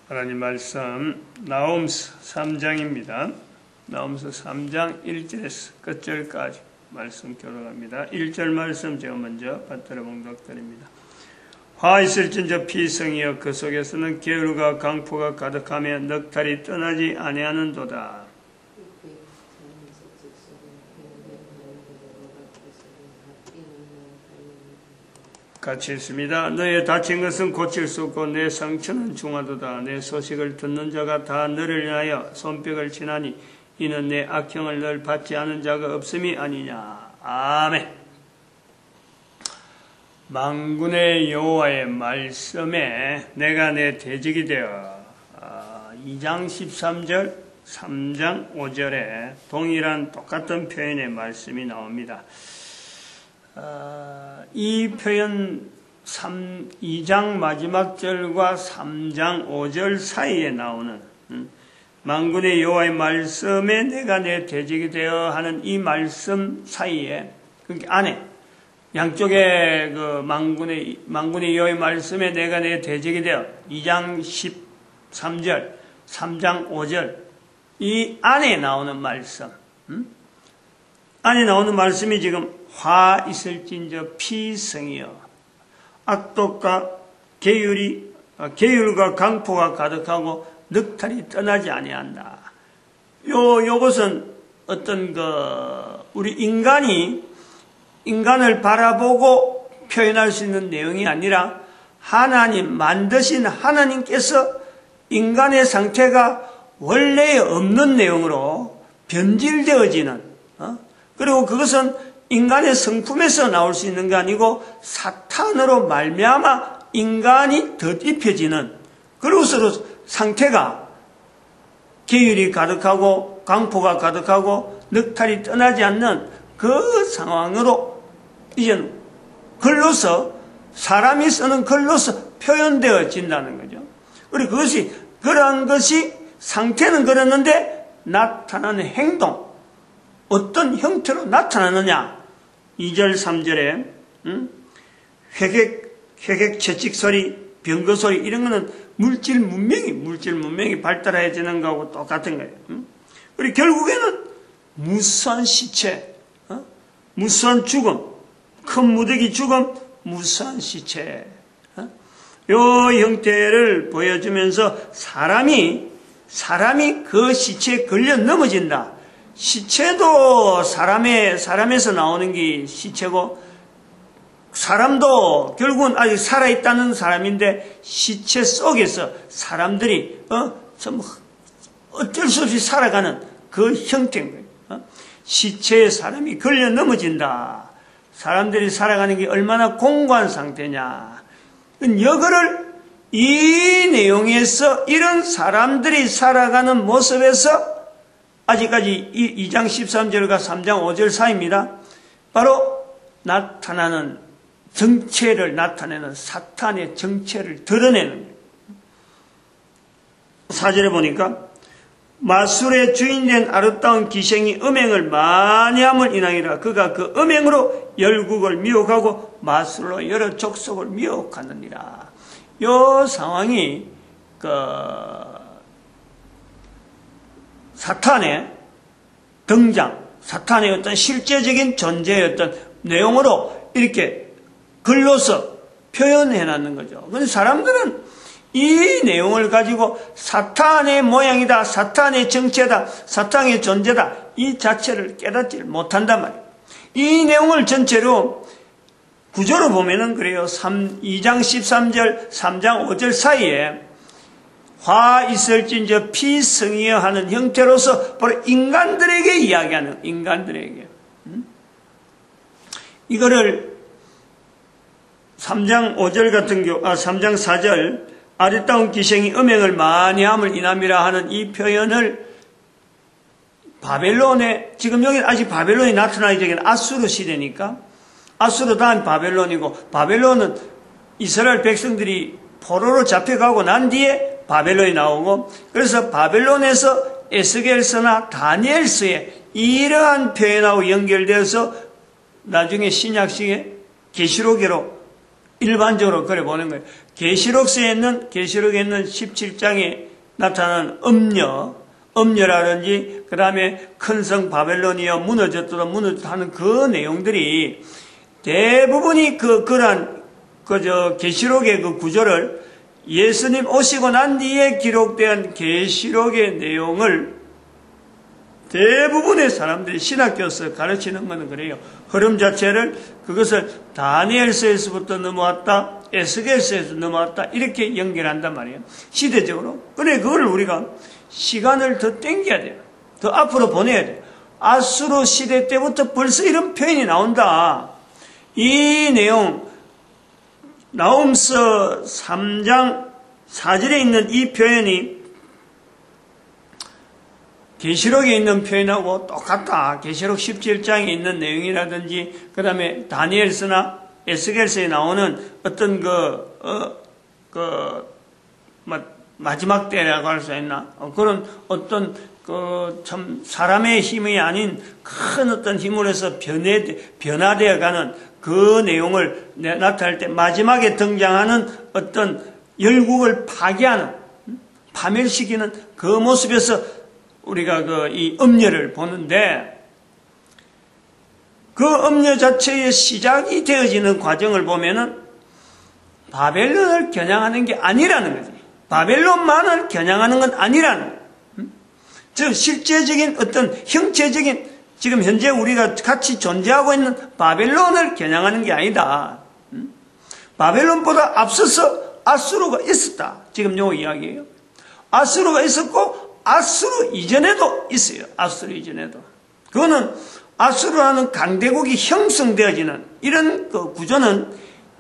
하나님 말씀 나홈서 3장입니다. 나홈서 3장 1절에서 끝절까지 말씀 교독합니다. 1절 말씀 제가 먼저 받들어 봉독드립니다. 화 있을진저 피성이여 그 속에서는 계율과 강포가 가득하며 넉달이 떠나지 아니하는도다. 같이 읽습니다. 너의 다친 것은 고칠 수 없고 내 상처는 중하도다. 내 소식을 듣는 자가 다 너를 인하여 손뼉을 치나니 이는 내 악행을 널 받지 않은 자가 없음이 아니냐. 아멘. 만군의 여호와의 말씀에 내가 내 대적이 되어 2장 13절 3장 5절에 동일한 똑같은 표현의 말씀이 나옵니다. 이 표현 2장 마지막 절과 3장 5절 사이에 나오는 만군의 여호와의 말씀에 내가 내 대적이 되어 하는 이 말씀 사이에 그 안에 양쪽에 그 만군의 여호와의 말씀에 내가 내 대적이 되어 2장 13절 3장 5절 이 안에 나오는 말씀 안에 나오는 말씀이 지금 화 있을진저 피성이여 악독과 계율과 강포가 가득하고 넉달이 떠나지 아니한다. 요것은 어떤 우리 인간을 바라보고 표현할 수 있는 내용이 아니라 하나님 만드신 하나님께서 인간의 상태가 원래 없는 내용으로 변질되어지는 그리고 그것은 인간의 성품에서 나올 수 있는 게 아니고 사탄으로 말미암아 인간이 덧입혀지는 그로서로 상태가 계율이 가득하고 강포가 가득하고 넉달이 떠나지 않는 그 상황으로 이제는 글로서 사람이 쓰는 글로서 표현되어진다는 거죠. 그리고 그것이 그러한 것이 상태는 그랬는데 나타나는 행동 어떤 형태로 나타나느냐 2절 3절에 회객 채찍 소리 병거 소리 이런 거는 물질 문명이 발달해지는 거하고 똑같은 거예요. 그리고 결국에는 무수한 시체 무수한 죽음 큰 무더기 죽음 무수한 시체 요 형태를 보여주면서 사람이 그 시체에 걸려 넘어진다. 시체도 사람에서 나오는 게 시체고 사람도 결국은 아직 살아있다는 사람인데 시체 속에서 사람들이 어쩔 수 없이 살아가는 그 형태인 거예요. 시체에 사람이 걸려 넘어진다. 사람들이 살아가는 게 얼마나 공고한 상태냐. 여거를 이 내용에서 이런 사람들이 살아가는 모습에서 아직까지 2장 13절과 3장 5절 사이입니다. 바로 나타나는 정체를 나타내는 사탄의 정체를 드러내는 4절에 보니까 마술의 주인된 아름다운 기생이 음행을 많이 함을 인하이라. 그가 그 음행으로 열국을 미혹하고 마술로 여러 족속을 미혹하느니라. 이 상황이 사탄의 등장, 사탄의 어떤 실제적인 존재의 어떤 내용으로 이렇게 글로서 표현해놨는 거죠. 그런데 사람들은 이 내용을 가지고 사탄의 모양이다, 사탄의 정체다, 사탄의 존재다 이 자체를 깨닫지 못한단 말이에요. 이 내용을 전체로 구조로 보면은 그래요. 2장 13절, 3장 5절 사이에 화 있을진저 피성이여 하는 형태로서 바로 인간들에게 이야기하는 인간들에게 이거를 3장 5절 같은 3장 4절 아리따운 기생이 음행을 많이 함을 인함이라 하는 이 표현을 바벨론에 지금 여기는 아직 바벨론이 나타나기 전에 아수르 시대니까 아수르 다음 바벨론이고 바벨론은 이스라엘 백성들이 포로로 잡혀가고 난 뒤에 바벨론이 나오고 그래서 바벨론에서 에스겔서나 다니엘서에 이러한 표현하고 연결되어서 나중에 신약시에 계시록으로 일반적으로 그래 보는 거예요. 계시록에 있는 17장에 나타나는 음녀라든지 그 다음에 큰 성 바벨론이여 무너졌다 하는 그 내용들이 대부분이 그러한 계시록의 그 구조를 예수님 오시고 난 뒤에 기록된 계시록의 내용을 대부분의 사람들이 신학교에서 가르치는 것은 그래요. 흐름 자체를 그것을 다니엘서에서부터 넘어왔다, 에스겔서에서 넘어왔다 이렇게 연결한단 말이에요. 시대적으로. 그래 그거를 우리가 시간을 더 땡겨야 돼요. 더 앞으로 보내야 돼요. 아수르 시대 때부터 벌써 이런 표현이 나온다. 이 내용 나훔서 3장 4절에 있는 이 표현이 계시록에 있는 표현하고 똑같다. 계시록 17장에 있는 내용이라든지 그 다음에 다니엘서나 에스겔서에 나오는 어떤 마지막 때라고 할 수 있나 그런 어떤 참 사람의 힘이 아닌 큰 어떤 힘으로 해서 변화되어 가는 그 내용을 나타낼 때 마지막에 등장하는 어떤 열국을 파괴하는 파멸시키는 그 모습에서 우리가 이 음녀를 보는데 그 음녀 자체의 시작이 되어지는 과정을 보면은 바벨론을 겨냥하는 게 아니라는 거지. 바벨론만을 겨냥하는 건 아니라는 거예요. 즉 실제적인 어떤 형체적인 지금 현재 우리가 같이 존재하고 있는 바벨론을 겨냥하는 게 아니다. 바벨론보다 앞서서 아수르가 있었다. 지금 요 이야기예요. 아수르가 있었고 아수르 이전에도 있어요. 아수르 이전에도. 그거는 아수르라는 강대국이 형성되어지는 이런 그 구조는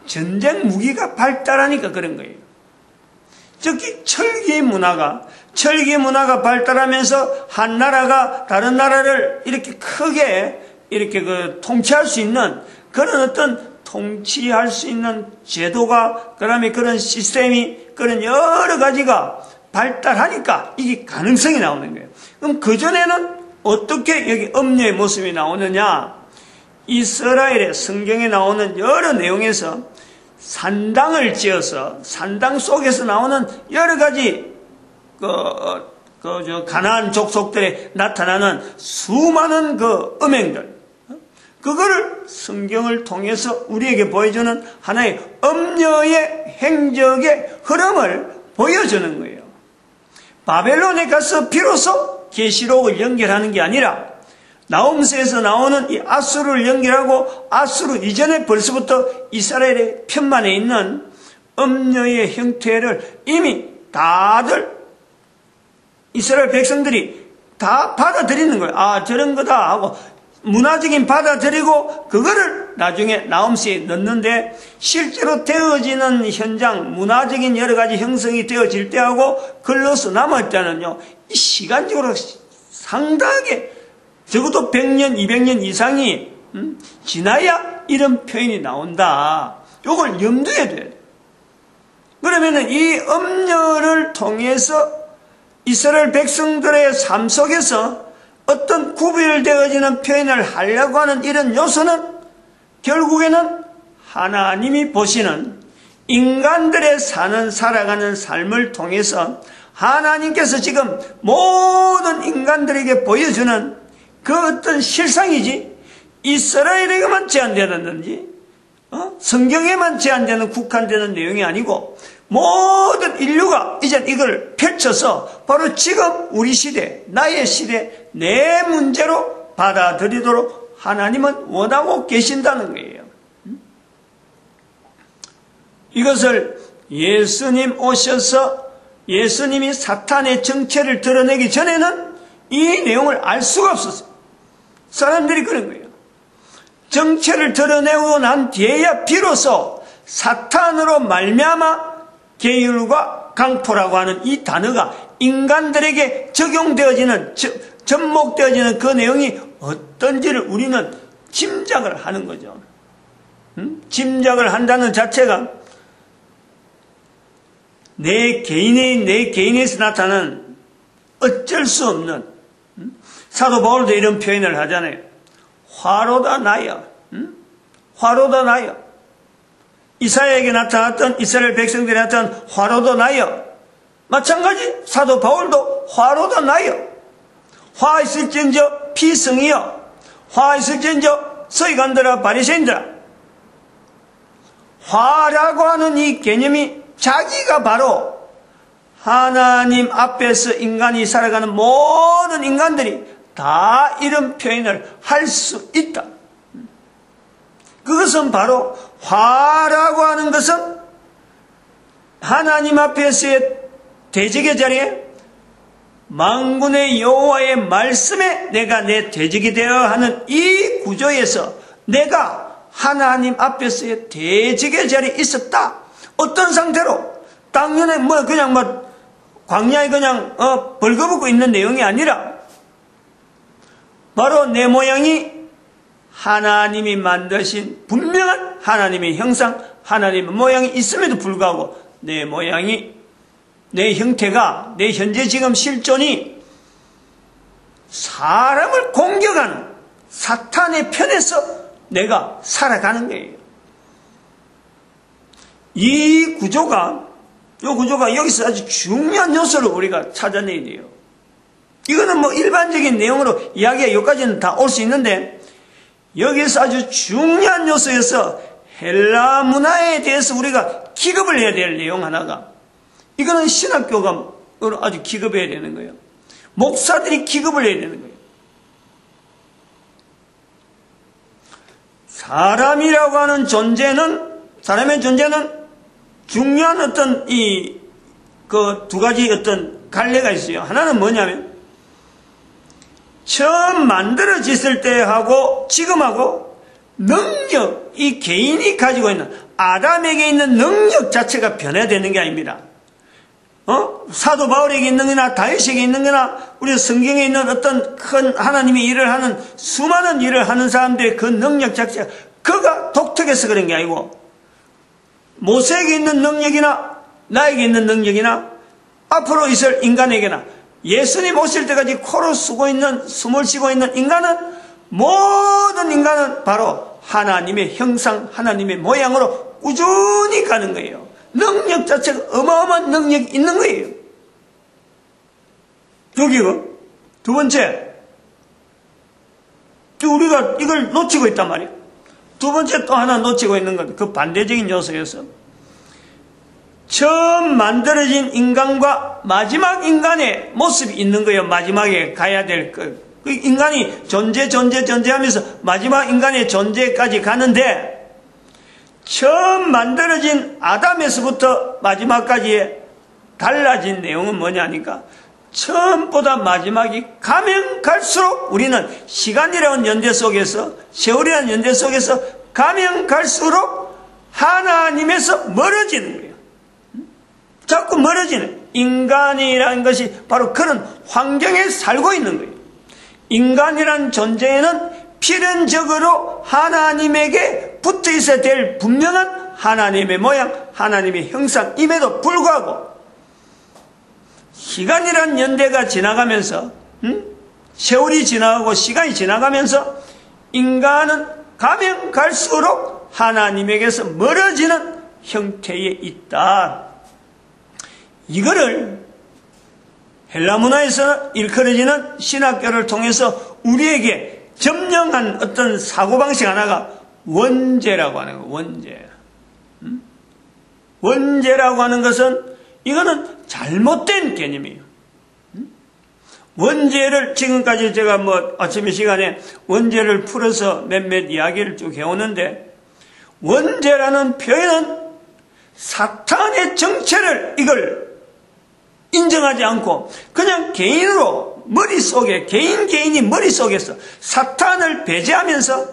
전쟁 무기가 발달하니까 그런 거예요. 특히 철기 문화가 발달하면서 한 나라가 다른 나라를 이렇게 크게 이렇게 통치할 수 있는 그런 어떤 통치할 수 있는 제도가 그다음에 그런 시스템이 그런 여러 가지가 발달하니까 이게 가능성이 나오는 거예요. 그럼 그전에는 어떻게 여기 음녀의 모습이 나오느냐? 이스라엘의 성경에 나오는 여러 내용에서 산당을 지어서 산당 속에서 나오는 여러 가지 가나안 족속들에 나타나는 수많은 그 음행들, 그거를 성경을 통해서 우리에게 보여주는 하나의 음녀의 행적의 흐름을 보여주는 거예요. 바벨론에 가서 비로소 계시록을 연결하는 게 아니라 나홈서에서 나오는 이 아수르를 연결하고 아수르 이전에 벌써부터 이스라엘의 편만에 있는 음녀의 형태를 이미 다들 이스라엘 백성들이 다 받아들이는 거예요. 아, 저런 거다 하고 문화적인 받아들이고 그거를 나중에 나홈서에 넣는데 실제로 되어지는 현장, 문화적인 여러 가지 형성이 되어질 때하고 글로서 남을 때는요, 이 시간적으로 상당하게 적어도 100년, 200년 이상이 지나야 이런 표현이 나온다. 이걸 염두에 둬야 돼요. 그러면은 이 음녀를 통해서 이스라엘 백성들의 삶 속에서 어떤 구별되어지는 표현을 하려고 하는 이런 요소는 결국에는 하나님이 보시는 인간들의 살아가는 삶을 통해서 하나님께서 지금 모든 인간들에게 보여주는 그 어떤 실상이지 이스라엘에게만 제한되는지 성경에만 제한되는 국한되는 내용이 아니고 모든 인류가 이제 이걸 펼쳐서 바로 지금 우리 시대, 나의 시대, 내 문제로 받아들이도록 하나님은 원하고 계신다는 거예요. 이것을 예수님 오셔서 예수님이 사탄의 정체를 드러내기 전에는 이 내용을 알 수가 없었어요. 사람들이 그런 거예요. 정체를 드러내고 난 뒤에야 비로소 사탄으로 말미암아 계율과 강포라고 하는 이 단어가 인간들에게 적용되어지는, 접목되어지는 그 내용이 어떤지를 우리는 짐작을 하는 거죠. 짐작을 한다는 자체가 내 개인에서 나타나는 어쩔 수 없는, 사도 바울도 이런 표현을 하잖아요. 화로다 나야. 화로다 나야. 이사야에게 나타났던 이스라엘 백성들에 나타난 화로도 나여, 마찬가지 사도 바울도 화로도 나여, 화 있을진저 피성이여, 화 있을진저 서기관들아 바리새인들아. 화라고 하는 이 개념이 자기가 바로 하나님 앞에서 인간이 살아가는 모든 인간들이 다 이런 표현을 할 수 있다. 그것은 바로 화라고 하는 것은 하나님 앞에서의 대적의 자리에 만군의 여호와의 말씀에 내가 내 대적이 되어야 하는 이 구조에서 내가 하나님 앞에서의 대적의 자리에 있었다. 어떤 상태로? 당연히 그냥 광야에 그냥 벌거벗고 있는 내용이 아니라 바로 내 모양이 하나님이 만드신 분명한 하나님의 형상, 하나님의 모양이 있음에도 불구하고 내 모양이, 내 형태가, 내 현재 지금 실존이 사람을 공격하는 사탄의 편에서 내가 살아가는 거예요. 이 구조가 여기서 아주 중요한 요소를 우리가 찾아내야 돼요. 이거는 일반적인 내용으로 이야기가 여기까지는 다 올 수 있는데, 여기서 아주 중요한 요소에서 헬라 문화에 대해서 우리가 기급을 해야 될 내용 하나가, 이거는 신학교가 아주 기급해야 되는 거예요. 목사들이 기급을 해야 되는 거예요. 사람이라고 하는 사람의 존재는 중요한 어떤 두 가지 어떤 갈래가 있어요. 하나는 뭐냐면, 처음 만들어졌을 때하고 지금하고 능력, 이 개인이 가지고 있는, 아담에게 있는 능력 자체가 변화되는 게 아닙니다. 사도 바울에게 있는 거나 다윗에게 있는 거나 우리 성경에 있는 어떤 큰 하나님의 일을 하는 수많은 일을 하는 사람들의 그 능력 자체가 그가 독특해서 그런 게 아니고, 모세에게 있는 능력이나 나에게 있는 능력이나 앞으로 있을 인간에게나 예수님 오실 때까지 코로 숨을 쉬고 있는 모든 인간은 바로 하나님의 형상, 하나님의 모양으로 꾸준히 가는 거예요. 능력 자체가 어마어마한 능력이 있는 거예요. 여기고 두 번째, 우리가 이걸 놓치고 있단 말이에요. 두 번째 또 하나 놓치고 있는 건 그 반대적인 요소에서, 처음 만들어진 인간과 마지막 인간의 모습이 있는 거예요. 마지막에 가야 될 그 인간이 존재하면서 마지막 인간의 존재까지 가는데, 처음 만들어진 아담에서부터 마지막까지의 달라진 내용은 뭐냐니까, 처음보다 마지막이 가면 갈수록 우리는 시간이라는 연대 속에서, 세월이라는 연대 속에서 가면 갈수록 하나님에서 멀어지는 거예요. 자꾸 멀어지는, 인간이라는 것이 바로 그런 환경에 살고 있는 거예요. 인간이란 존재에는 필연적으로 하나님에게 붙어 있어야 될 분명한 하나님의 모양, 하나님의 형상임에도 불구하고 시간이란 연대가 지나가면서, 세월이 지나가고 시간이 지나가면서 인간은 가면 갈수록 하나님에게서 멀어지는 형태에 있다. 이거를 헬라 문화에서 일컬어지는 신학교를 통해서 우리에게 점령한 어떤 사고방식 하나가 원죄라고 하는 거예요. 원죄. 원죄라고 하는 것은, 이거는 잘못된 개념이에요. 원죄를 지금까지 제가 아침 시간에 원죄를 풀어서 몇몇 이야기를 쭉 해오는데, 원죄라는 표현은 사탄의 정체를 이걸 인정하지 않고 그냥 개인으로 머릿속에, 개인이 머릿속에서 사탄을 배제하면서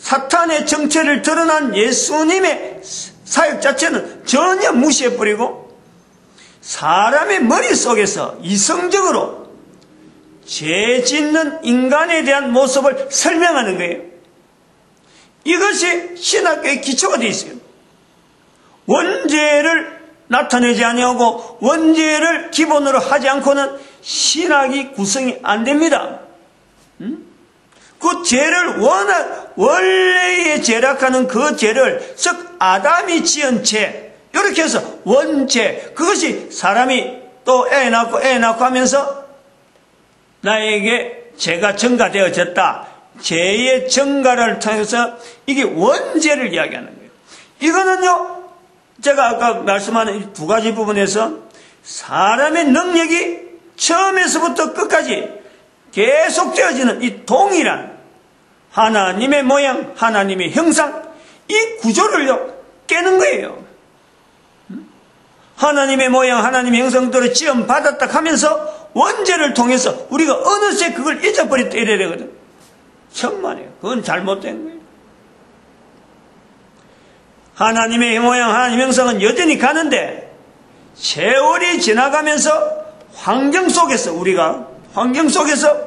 사탄의 정체를 드러난 예수님의 사역 자체는 전혀 무시해버리고 사람의 머릿속에서 이성적으로 죄 짓는 인간에 대한 모습을 설명하는 거예요. 이것이 신학교의 기초가 되어 있어요. 원죄를 나타내지 아니하고 원죄를 기본으로 하지 않고는 신학이 구성이 안 됩니다. 그 죄를 원래의 죄락하는 그 죄를, 즉 아담이 지은 죄, 이렇게 해서 원죄, 그것이 사람이 또 애 낳고 하면서 나에게 죄가 증가되어졌다. 죄의 증가를 통해서 이게 원죄를 이야기하는 거예요. 이거는요, 제가 아까 말씀하는 이 두 가지 부분에서 사람의 능력이 처음에서부터 끝까지 계속되어지는 이 동일한 하나님의 모양, 하나님의 형상, 이 구조를요 깨는 거예요. 하나님의 모양, 하나님의 형상대로 지음 받았다 하면서 원죄를 통해서 우리가 어느새 그걸 잊어버렸다 이래야 되거든. 천만에요. 그건 잘못된 거예요. 하나님의 모양, 하나님의 형상은 여전히 가는데 세월이 지나가면서 우리가 환경 속에서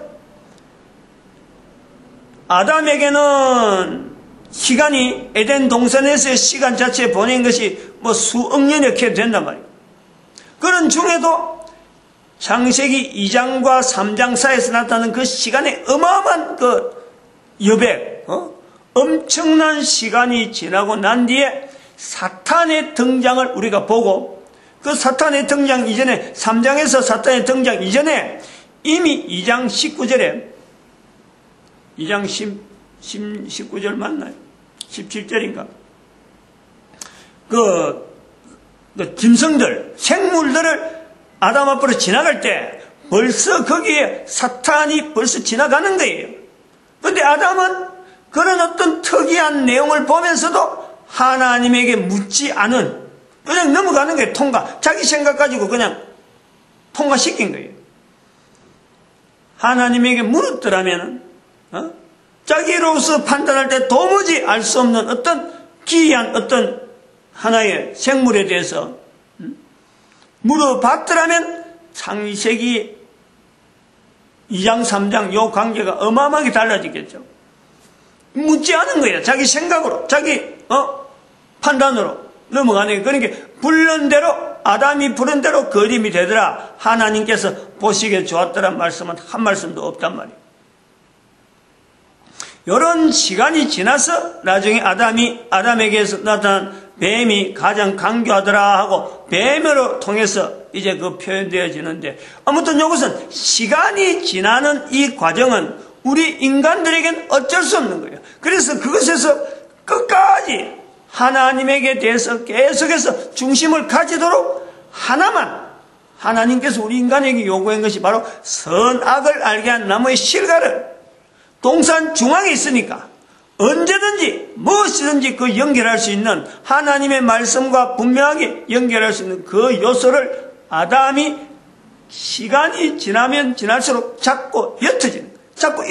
아담에게는 시간이 에덴 동산에서의 시간 자체에 보낸 것이 뭐 수억 년이렇게 된단 말이에요. 그런 중에도 창세기 2장과 3장 사이에서 나타나는 그 시간의 어마어마한 그 여백, 엄청난 시간이 지나고 난 뒤에 사탄의 등장을 우리가 보고, 그 사탄의 등장 이전에 3장에서 사탄의 등장 이전에 이미 2장 19절에 2장 19절 맞나요? 17절인가? 그 짐승들, 생물들을 아담 앞으로 지나갈 때 벌써 거기에 사탄이 벌써 지나가는 거예요. 그런데 아담은 그런 어떤 특이한 내용을 보면서도 하나님에게 묻지 않은, 그냥 넘어가는 거예요. 자기 생각 가지고 그냥 통과시킨 거예요. 하나님에게 물었더라면 자기로서 판단할 때 도무지 알 수 없는 어떤 기이한 어떤 하나의 생물에 대해서 물어봤더라면 창세기 2장 3장 요 관계가 어마어마하게 달라지겠죠. 묻지 않은 거예요. 자기 생각으로, 자기 판단으로 넘어가는 거예요. 그러니까 부른 대로, 아담이 부른 대로 그림이 되더라. 하나님께서 보시기에 좋았더란 말씀은 한 말씀도 없단 말이에요. 이런 시간이 지나서 나중에 아담에게서 나타난 뱀이 가장 강교하더라 하고 뱀으로 통해서 이제 그 표현되어지는데, 아무튼 이것은 시간이 지나는 이 과정은 우리 인간들에겐 어쩔 수 없는 거예요. 그래서 그것에서 끝까지 하나님에게 대해서 계속해서 중심을 가지도록 하나님께서 우리 인간에게 요구한 것이 바로 선악을 알게 한 나무의 실과를 동산 중앙에 있으니까 언제든지 무엇이든지 그 연결할 수 있는, 하나님의 말씀과 분명하게 연결할 수 있는 그 요소를 아담이 시간이 지나면 지날수록 자꾸 옅어지는, 자꾸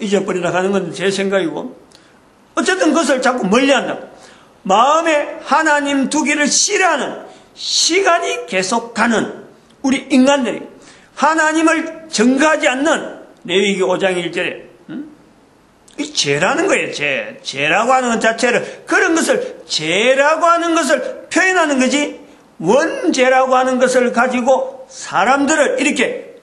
잊어버리다 하는 건 제 생각이고, 어쨌든 그것을 자꾸 멀리한다. 마음에 하나님 두기를 싫어하는 시간이 계속 가는 우리 인간들이 하나님을 증거하지 않는 레위기 5장 1절에 이 죄라는 거예요. 죄라고 하는 것 자체를, 그런 것을 죄라고 하는 것을 표현하는 거지, 원죄라고 하는 것을 가지고 사람들을 이렇게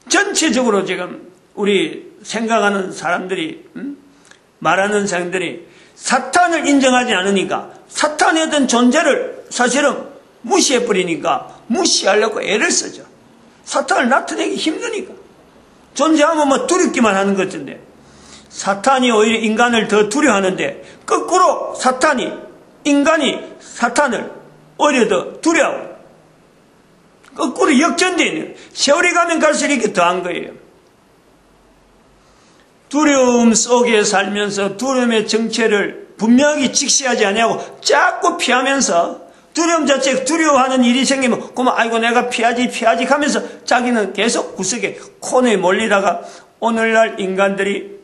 전체적으로 지금 우리 생각하는 사람들이, 말하는 사람들이 사탄을 인정하지 않으니까 사탄의 어떤 존재를 사실은 무시해버리니까 무시하려고 애를 쓰죠. 사탄을 나타내기 힘드니까. 존재하면 뭐 두렵기만 하는 것 같은데, 사탄이 오히려 인간을 더 두려워하는데, 거꾸로 인간이 사탄을 오히려 더 두려워하고, 거꾸로 역전되어 있는, 세월이 가면 갈수록 이렇게 더한 거예요. 두려움 속에 살면서 두려움의 정체를 분명히 직시하지 아니하고 자꾸 피하면서, 두려움 자체 두려워하는 일이 생기면 그만 아이고 내가 피하지 하면서 자기는 계속 구석에 코너에 몰리다가, 오늘날 인간들이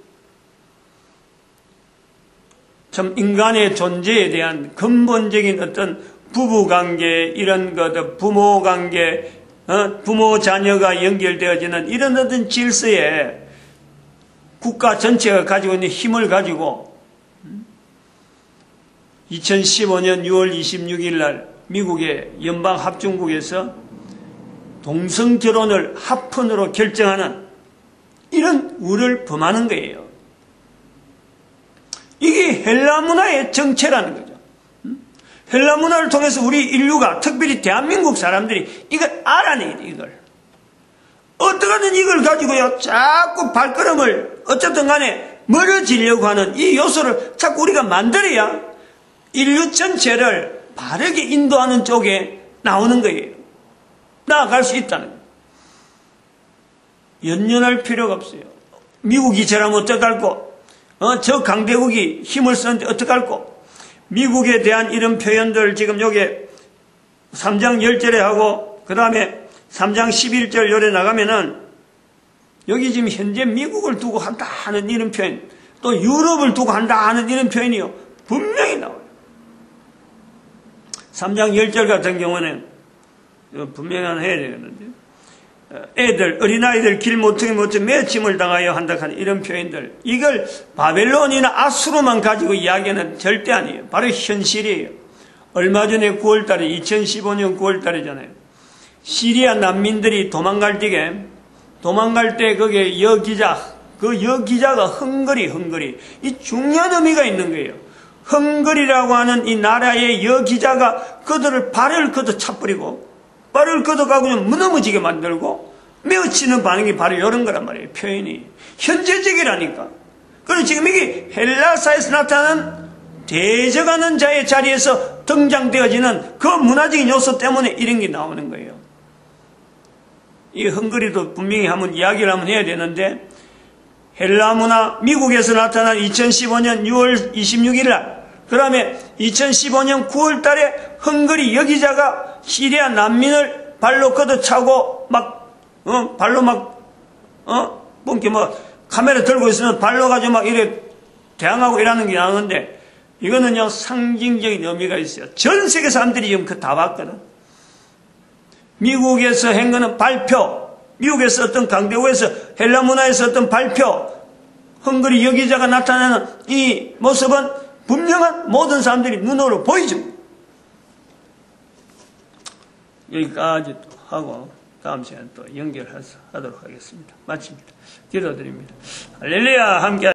참 인간의 존재에 대한 근본적인 어떤 부부관계, 이런 것, 부모관계, 부모 자녀가 연결되어지는 이런 어떤 질서에 국가 전체가 가지고 있는 힘을 가지고 2015년 6월 26일 날 미국의 연방합중국에서 동성 결혼을 합헌으로 결정하는 이런 우를 범하는 거예요. 이게 헬라 문화의 정체라는 거죠. 헬라 문화를 통해서 우리 인류가, 특별히 대한민국 사람들이 이걸 알아내야 돼, 이걸. 어떻게든 이걸 가지고요, 자꾸 발걸음을 어쨌든 간에 멀어지려고 하는 이 요소를 자꾸 우리가 만들어야 인류 전체를 바르게 인도하는 쪽에 나오는 거예요. 나아갈 수 있다는 거예요. 연연할 필요가 없어요. 미국이 저라면 어떡할꼬? 저 강대국이 힘을 쓰는데 어떡할꼬? 미국에 대한 이런 표현들 지금 여기에 3장 10절에 하고 그 다음에 3장 11절 요래 나가면은 여기 지금 현재 미국을 두고 한다 하는 이런 표현, 또 유럽을 두고 한다 하는 이런 표현이요, 분명히 나와요. 3장 10절 같은 경우는 분명히 하나 해야 되겠는데, 애들, 어린아이들 길 모퉁이 매침을 당하여 한다 하는 이런 표현들, 이걸 바벨론이나 아수르만 가지고 이야기는 절대 아니에요. 바로 현실이에요. 얼마 전에 9월달에 2015년 9월달이잖아요. 시리아 난민들이 도망갈 때 거기에 그 여기자가 헝거리 이 중요한 의미가 있는 거예요. 헝거리라고 하는 이 나라의 여기자가 그들을 발을 걷어 차버리고 발을 걷어가고 그냥 무너지게 만들고 메어치는 반응이 바로 이런 거란 말이에요. 표현이 현재적이라니까. 그리고 지금 이게 헬라사에서 나타나는 대적하는 자의 자리에서 등장되어지는 그 문화적인 요소 때문에 이런 게 나오는 거예요. 이 헝거리도 분명히 한번 이야기를 한번 해야 되는데, 헬라 문화, 미국에서 나타난 2015년 6월 26일 날, 그 다음에 2015년 9월 달에 헝거리 여기자가 시리아 난민을 발로 걷어차고 발로 카메라 들고 있으면 발로 가지고 막 이래 대항하고 이러는 게 나오는데, 이거는요, 상징적인 의미가 있어요. 전 세계 사람들이 지금 그 다 봤거든. 미국에서 한 거는 발표, 미국에서 어떤 강대국에서 헬라 문화에서 어떤 발표, 헝거리 여기자가 나타나는 이 모습은 분명한 모든 사람들이 눈으로 보이죠. 여기까지 또 하고 다음 시간에 또 연결해서 하도록 하겠습니다. 마칩니다. 기도드립니다. 할렐루야. 함께